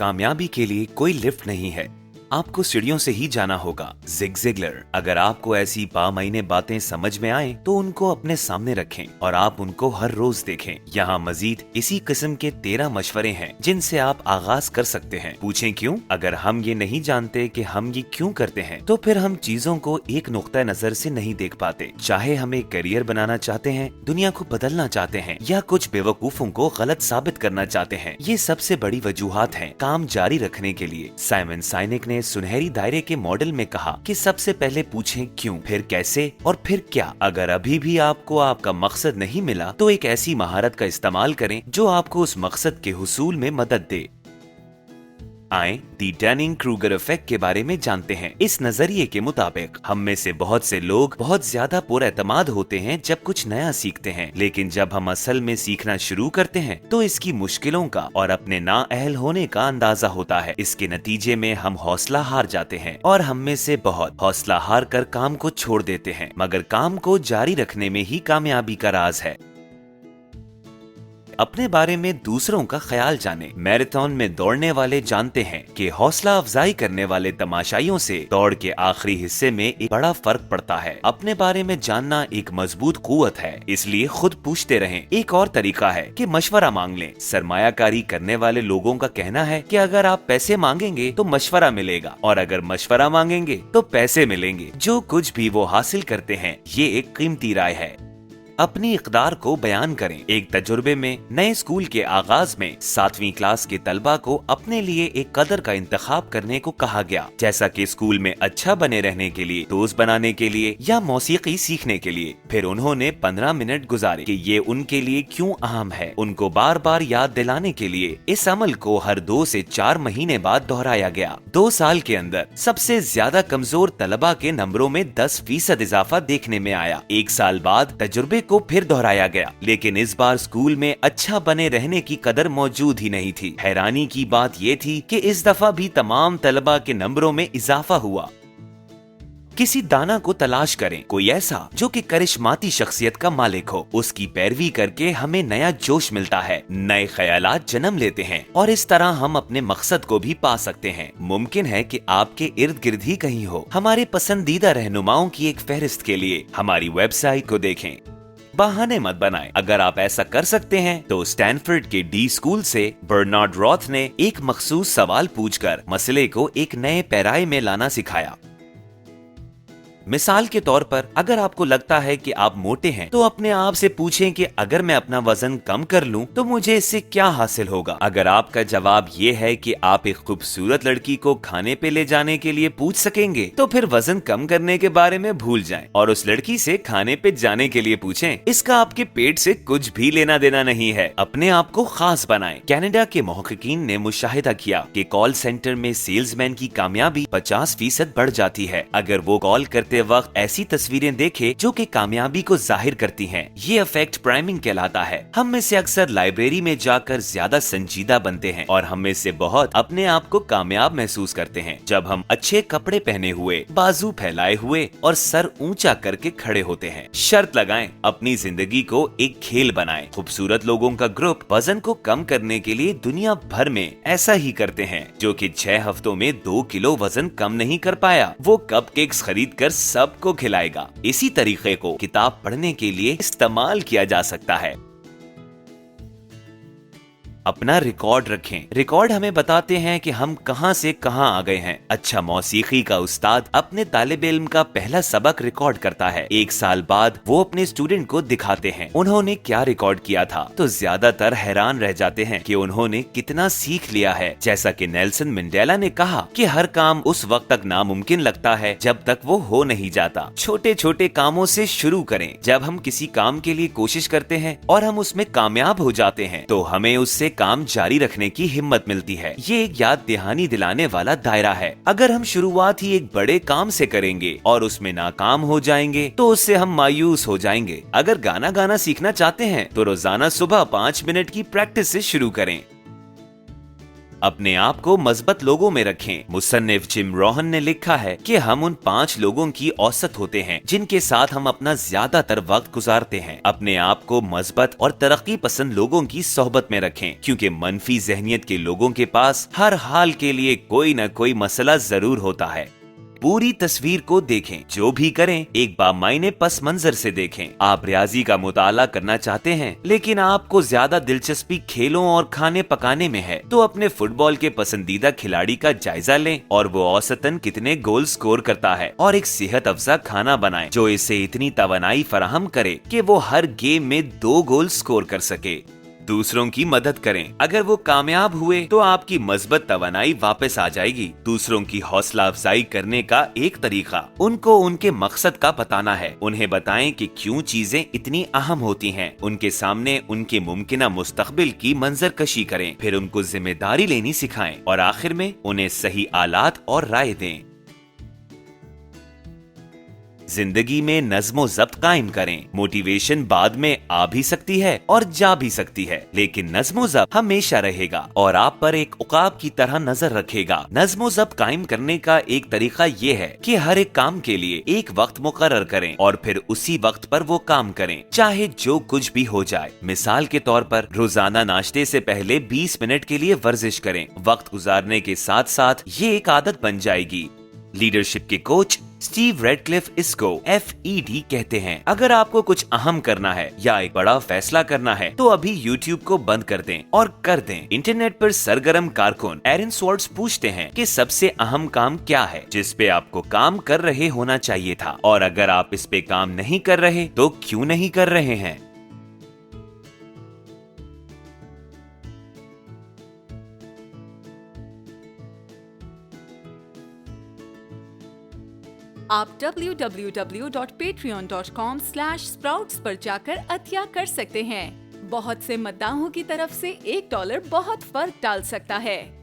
कामयाबी के लिए कोई लिफ्ट नहीं है, आपको सीढ़ियों से ही जाना होगा। Zig Ziglar. अगर आपको ऐसी बामईने बातें समझ में आए तो उनको अपने सामने रखें और आप उनको हर रोज देखें। यहाँ मजीद इसी किस्म के 13 मशवरे हैं जिनसे आप आगाज कर सकते हैं। पूछें क्यों? अगर हम ये नहीं जानते कि हम ये क्यों करते हैं तो फिर हम चीजों को एक नुक्ता नजर से नहीं देख पाते। चाहे हम एक करियर बनाना चाहते हैं, दुनिया को बदलना चाहते हैं या कुछ बेवकूफों को गलत साबित करना चाहते हैं, ये सबसे बड़ी वजूहात हैं काम जारी रखने के लिए। साइमन साइनिक ने सुनहरी दायरे के मॉडल में कहा कि सबसे पहले पूछें क्यों, फिर कैसे और फिर क्या। अगर अभी भी आपको आपका मकसद नहीं मिला तो एक ऐसी महारत का इस्तेमाल करें जो आपको उस मकसद के हुसूल में मदद दे। आए दी डनिंग-क्रूगर इफेक्ट के बारे में जानते हैं। इस नजरिए के मुताबिक हम में से बहुत से लोग बहुत ज्यादा पुरएतमाद होते हैं जब कुछ नया सीखते हैं, लेकिन जब हम असल में सीखना शुरू करते हैं तो इसकी मुश्किलों का और अपने नाअहल होने का अंदाजा होता है। इसके नतीजे में हम हौसला हार जाते हैं और हम में से बहुत हौसला हार कर काम को छोड़ देते हैं, मगर काम को जारी रखने में ही कामयाबी का राज है। अपने बारे में दूसरों का ख्याल जाने। मैराथन में दौड़ने वाले जानते हैं कि हौसला अफजाई करने वाले तमाशाइयों से दौड़ के आखिरी हिस्से में एक बड़ा फर्क पड़ता है। अपने बारे में जानना एक मजबूत कुव्वत है, इसलिए खुद पूछते रहें। एक और तरीका है कि मशवरा मांग लें। सरमायाकारी करने वाले लोगों का कहना है कि अगर आप पैसे मांगेंगे तो मशवरा मिलेगा और अगर मशवरा मांगेंगे तो पैसे मिलेंगे। जो कुछ भी वो हासिल करते हैं ये एक कीमती राय है। अपनी इक़दार को बयान करें। एक तजुर्बे में नए स्कूल के आगाज में 7वीं क्लास के तलबा को अपने लिए एक कदर का इंतखाब करने को कहा गया, जैसा कि स्कूल में अच्छा बने रहने के लिए, दोस्त बनाने के लिए या मौसीकी सीखने के लिए। फिर उन्होंने 15 मिनट गुजारे कि ये उनके लिए क्यों अहम है। उनको बार बार याद दिलाने के लिए इस अमल को हर 2 से 4 महीने बाद दोहराया गया। 2 साल के अंदर सबसे ज्यादा कमजोर तलबा के नंबरों में 10% इजाफा देखने में आया। 1 साल बाद तजुर्बे को फिर दोहराया गया, लेकिन इस बार स्कूल में अच्छा बने रहने की कदर मौजूद ही नहीं थी। हैरानी की बात ये थी कि इस दफा भी तमाम तलबा के नंबरों में इजाफा हुआ। किसी दाना को तलाश करें, कोई ऐसा जो कि करिश्माती शख्सियत का मालिक हो। उसकी पैरवी करके हमें नया जोश मिलता है, नए ख्यालात जन्म लेते हैं और इस तरह हम अपने मकसद को भी पा सकते हैं। मुमकिन है कि आपके इर्द गिर्द ही कहीं हो। हमारे पसंदीदा रहनुमाओं की एक फहरिस्त के लिए हमारी वेबसाइट को देखें। बहाने मत बनाएं। अगर आप ऐसा कर सकते हैं तो स्टैनफोर्ड के डी स्कूल से बर्नार्ड रॉथ ने एक मखसूस सवाल पूछकर मसले को एक नए पैराए में लाना सिखाया। मिसाल के तौर पर, अगर आपको लगता है कि आप मोटे हैं तो अपने आप से पूछें कि अगर मैं अपना वजन कम कर लूं तो मुझे इससे क्या हासिल होगा। अगर आपका जवाब ये है कि आप एक खूबसूरत लड़की को खाने पे ले जाने के लिए पूछ सकेंगे तो फिर वजन कम करने के बारे में भूल जाएं और उस लड़की से खाने पे जाने के लिए पूछें। इसका आपके पेट से कुछ भी लेना देना नहीं है। अपने आप को खास बनाएं। कनाडा के मुहक्किकीन ने मुशाहिदा किया कि कॉल सेंटर में सेल्समैन की कामयाबी 50% बढ़ जाती है अगर वो कॉल करते वक्त ऐसी तस्वीरें देखे जो कि कामयाबी को जाहिर करती हैं। ये इफेक्ट प्राइमिंग कहलाता है। हम में से अक्सर लाइब्रेरी में जाकर ज्यादा संजीदा बनते हैं और हम में से बहुत अपने आप को कामयाब महसूस करते हैं जब हम अच्छे कपड़े पहने हुए, बाजू फैलाए हुए और सर ऊंचा करके खड़े होते हैं। शर्त लगाएं, अपनी जिंदगी को एक खेल बनाएं। खूबसूरत लोगों का ग्रुप वजन को कम करने के लिए दुनिया भर में ऐसा ही करते हैं। जो कि 6 हफ्तों में 2 किलो वजन कम नहीं कर पाया, वो कपकेक्स खरीद कर सबको खिलाएगा। इसी तरीके को किताब पढ़ने के लिए इस्तेमाल किया जा सकता है। अपना रिकॉर्ड रखें। रिकॉर्ड हमें बताते हैं कि हम कहां से कहां आ गए हैं। अच्छा मौसीकी का उस्ताद अपने तालिब इल्म का पहला सबक रिकॉर्ड करता है। 1 साल बाद वो अपने स्टूडेंट को दिखाते हैं उन्होंने क्या रिकॉर्ड किया था, तो ज्यादातर हैरान रह जाते हैं कि उन्होंने कितना सीख लिया है। जैसा कि नेल्सन मंडेला ने कहा कि हर काम उस वक्त तक नामुमकिन लगता है जब तक वो हो नहीं जाता। छोटे छोटे कामों से शुरू करें। जब हम किसी काम के लिए कोशिश करते हैं और हम उसमें कामयाब हो जाते हैं तो हमें उससे काम जारी रखने की हिम्मत मिलती है। ये एक याद दहानी दिलाने वाला दायरा है। अगर हम शुरुआत ही एक बड़े काम से करेंगे और उसमें नाकाम हो जाएंगे तो उससे हम मायूस हो जाएंगे। अगर गाना गाना सीखना चाहते हैं तो रोजाना सुबह 5 मिनट की प्रैक्टिस से शुरू करें। अपने आप को मजबूत लोगों में रखें। मुसन्निफ जिम रोहन ने लिखा है कि हम उन 5 लोगों की औसत होते हैं जिनके साथ हम अपना ज्यादातर वक्त गुजारते हैं। अपने आप को मजबूत और तरक्की पसंद लोगों की सोहबत में रखें, क्योंकि मनफी जहनियत के लोगों के पास हर हाल के लिए कोई न कोई मसला जरूर होता है। पूरी तस्वीर को देखें, जो भी करें एक बामायने पस मंजर से देखें। आप रियाजी का मुताला करना चाहते हैं लेकिन आपको ज्यादा दिलचस्पी खेलों और खाने पकाने में है, तो अपने फुटबॉल के पसंदीदा खिलाड़ी का जायजा लें और वो औसतन कितने गोल स्कोर करता है, और एक सेहत अफजा खाना बनाएं जो इसे इतनी तवानाई फराहम करे कि वो हर गेम में 2 गोल स्कोर कर सके। दूसरों की मदद करें, अगर वो कामयाब हुए तो आपकी मजबूत तवानाई वापस आ जाएगी। दूसरों की हौसला अफजाई करने का एक तरीका उनको उनके मकसद का बताना है। उन्हें बताएं कि क्यों चीजें इतनी अहम होती हैं। उनके सामने उनके मुमकिना मुस्तकबिल की मंजर कशी करें, फिर उनको जिम्मेदारी लेनी सिखाएं और आखिर में उन्हें सही आलात और राय दें। जिंदगी में नज़्मो ज़ब्त कायम करें। मोटिवेशन बाद में आ भी सकती है और जा भी सकती है, लेकिन नज़्मो ज़ब्त हमेशा रहेगा और आप पर एक उकाब की तरह नजर रखेगा। नज़्मो ज़ब्त कायम करने का एक तरीका ये है कि हर एक काम के लिए एक वक्त मुकर्रर करें और फिर उसी वक्त पर वो काम करें, चाहे जो कुछ भी हो जाए। मिसाल के तौर पर रोजाना नाश्ते से पहले 20 मिनट के लिए वर्जिश करें। वक्त गुजारने के साथ साथ ये एक आदत बन जाएगी। लीडरशिप के कोच स्टीव रेडक्लिफ इसको FED कहते हैं। अगर आपको कुछ अहम करना है या एक बड़ा फैसला करना है तो अभी YouTube को बंद कर दें और कर दें। इंटरनेट पर सरगर्म कारकुन एरन स्वॉर्ट्स पूछते हैं कि सबसे अहम काम क्या है जिस पे आपको काम कर रहे होना चाहिए था, और अगर आप इस पे काम नहीं कर रहे तो क्यों नहीं कर रहे हैं। आप www.patreon.com/sprouts पर जाकर अतिया कर सकते हैं। बहुत से मद्दाहों की तरफ से $1 बहुत फर्क डाल सकता है।